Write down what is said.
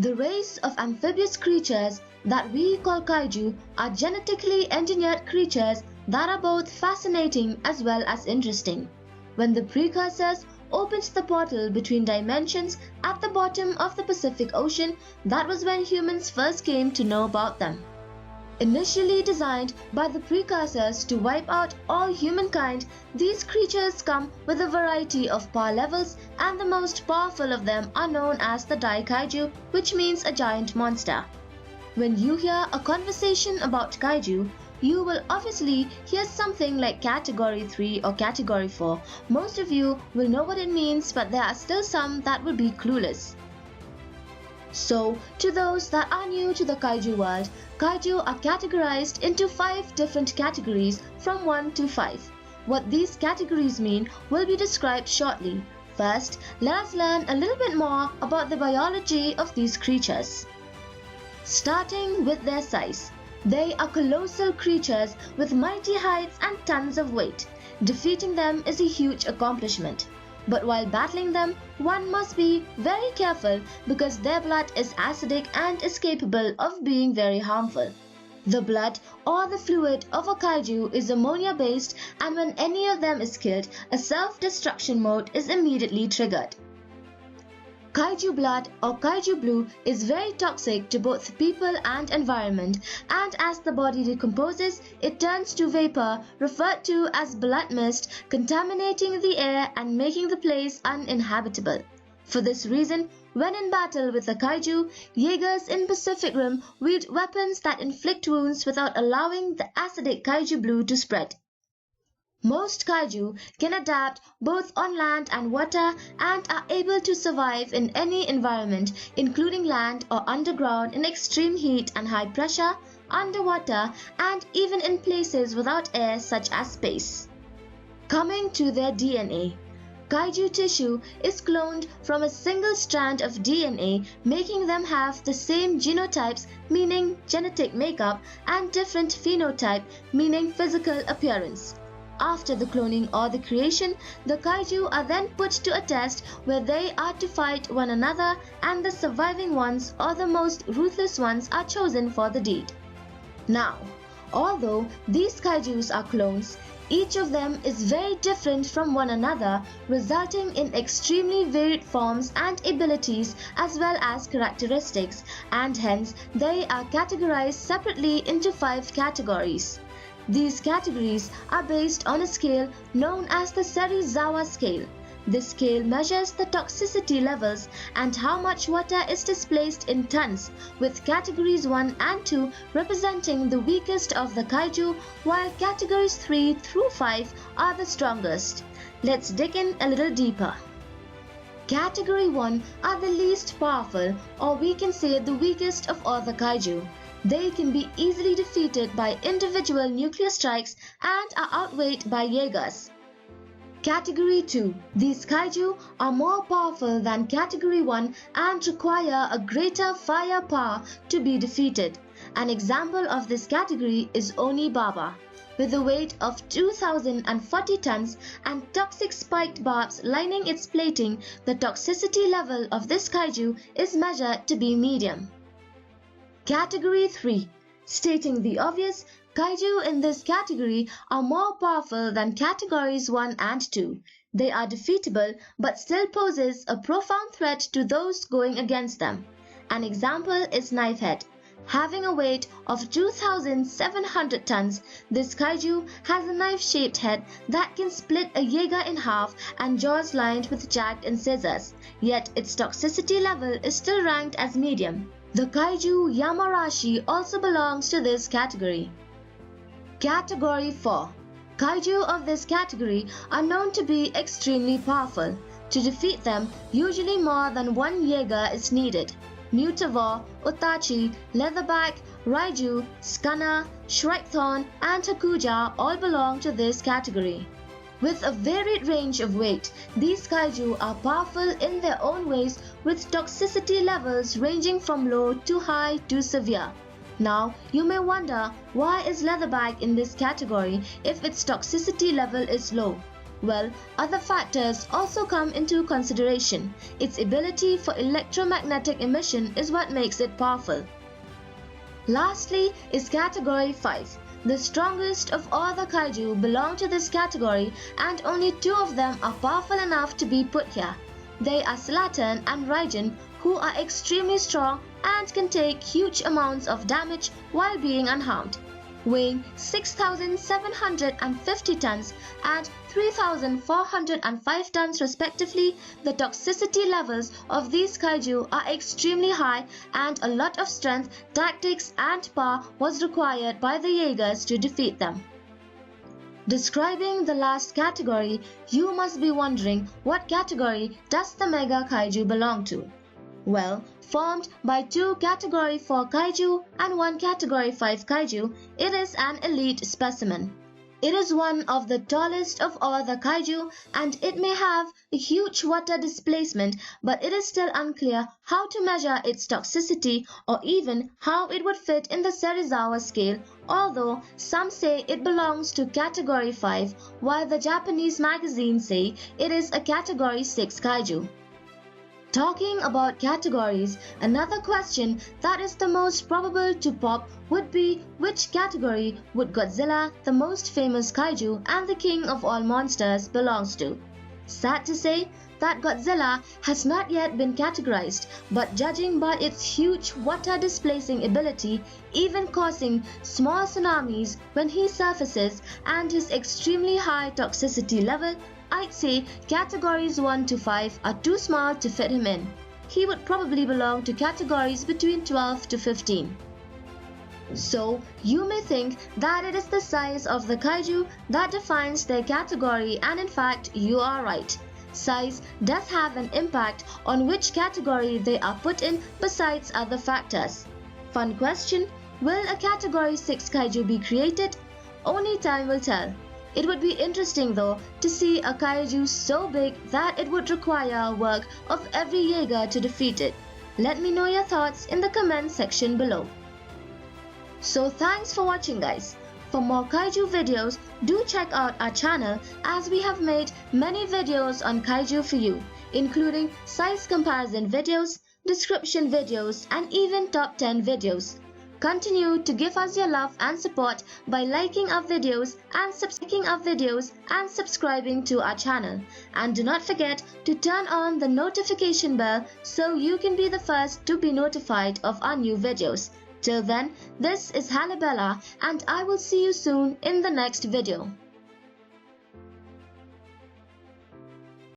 The race of amphibious creatures that we call kaiju are genetically engineered creatures that are both fascinating as well as interesting. When the Precursors opened the portal between dimensions at the bottom of the Pacific Ocean, that was when humans first came to know about them. Initially designed by the Precursors to wipe out all humankind, these creatures come with a variety of power levels, and the most powerful of them are known as the Dai-kaiju, which means a giant monster. When you hear a conversation about kaiju, you will obviously hear something like Category 3 or Category 4. Most of you will know what it means, but there are still some that will be clueless. So, to those that are new to the kaiju world, kaiju are categorized into 5 different categories from 1 to 5. What these categories mean will be described shortly. First, let us learn a little bit more about the biology of these creatures. Starting with their size. They are colossal creatures with mighty heights and tons of weight. Defeating them is a huge accomplishment. But while battling them, one must be very careful because their blood is acidic and is capable of being very harmful. The blood or the fluid of a kaiju is ammonia based, and when any of them is killed, a self-destruction mode is immediately triggered. Kaiju blood or kaiju blue is very toxic to both people and environment, and as the body decomposes, it turns to vapor referred to as blood mist, contaminating the air and making the place uninhabitable. For this reason, when in battle with a kaiju, Jaegers in Pacific Rim wield weapons that inflict wounds without allowing the acidic kaiju blue to spread. Most kaiju can adapt both on land and water and are able to survive in any environment, including land or underground in extreme heat and high pressure, underwater, and even in places without air such as space. Coming to their DNA. Kaiju tissue is cloned from a single strand of DNA, making them have the same genotypes, meaning genetic makeup, and different phenotype, meaning physical appearance. After the cloning or the creation, the kaiju are then put to a test where they are to fight one another, and the surviving ones or the most ruthless ones are chosen for the deed. Now, although these kaijus are clones, each of them is very different from one another, resulting in extremely varied forms and abilities as well as characteristics, and hence they are categorized separately into 5 categories. These categories are based on a scale known as the Serizawa scale. This scale measures the toxicity levels and how much water is displaced in tons, with categories 1 and 2 representing the weakest of the kaiju, while categories 3 through 5 are the strongest. Let's dig in a little deeper. Category 1 are the least powerful, or we can say the weakest of all the kaiju. They can be easily defeated by individual nuclear strikes and are outweighed by Jaegers. Category 2. These kaiju are more powerful than Category 1 and require a greater firepower to be defeated. An example of this category is Oni Baba. With a weight of 2,040 tons and toxic spiked barbs lining its plating, the toxicity level of this kaiju is measured to be medium. Category 3. Stating the obvious, kaiju in this category are more powerful than categories 1 and 2. They are defeatable but still poses a profound threat to those going against them. An example is Knifehead. Having a weight of 2,700 tons, this kaiju has a knife-shaped head that can split a Jaeger in half and jaws lined with jagged incisors, yet its toxicity level is still ranked as medium. The kaiju Yamarashi also belongs to this category. Category 4. Kaiju of this category are known to be extremely powerful. To defeat them, usually more than one Jaeger is needed. Mutavore, Utachi, Leatherback, Raiju, Skana, Shrikethorn, and Hakuja all belong to this category. With a varied range of weight, these kaiju are powerful in their own ways, with toxicity levels ranging from low to high to severe. Now, you may wonder, why is Leatherback in this category if its toxicity level is low? Well, other factors also come into consideration. Its ability for electromagnetic emission is what makes it powerful. Lastly is Category 5. The strongest of all the kaiju belong to this category, and only 2 of them are powerful enough to be put here. They are Slattern and Raijin, who are extremely strong and can take huge amounts of damage while being unharmed. Weighing 6,750 tons and 3,405 tons respectively, the toxicity levels of these kaiju are extremely high, and a lot of strength, tactics and power was required by the Jaegers to defeat them. Describing the last category, you must be wondering, what category does the Mega Kaiju belong to? Well, formed by 2 Category 4 kaiju and 1 Category 5 kaiju, it is an elite specimen. It is one of the tallest of all the kaiju, and it may have a huge water displacement, but it is still unclear how to measure its toxicity or even how it would fit in the Serizawa scale, although some say it belongs to Category 5, while the Japanese magazines say it is a Category 6 kaiju. Talking about categories, another question that is the most probable to pop would be, which category would Godzilla, the most famous kaiju and the king of all monsters, belongs to? Sad to say that Godzilla has not yet been categorized, but judging by its huge water displacing ability, even causing small tsunamis when he surfaces, and his extremely high toxicity level, I'd say categories 1 to 5 are too small to fit him in. He would probably belong to categories between 12 to 15. So, you may think that it is the size of the kaiju that defines their category, and in fact, you are right. Size does have an impact on which category they are put in besides other factors. Fun question, will a Category 6 kaiju be created? Only time will tell. It would be interesting though to see a kaiju so big that it would require work of every Jaeger to defeat it. Let me know your thoughts in the comment section below. So thanks for watching guys. For more kaiju videos, do check out our channel, as we have made many videos on kaiju for you, including size comparison videos, description videos and even top 10 videos. Continue to give us your love and support by liking our videos and subscribing to our channel. And do not forget to turn on the notification bell so you can be the first to be notified of our new videos. Till then, this is Halabella, and I will see you soon in the next video.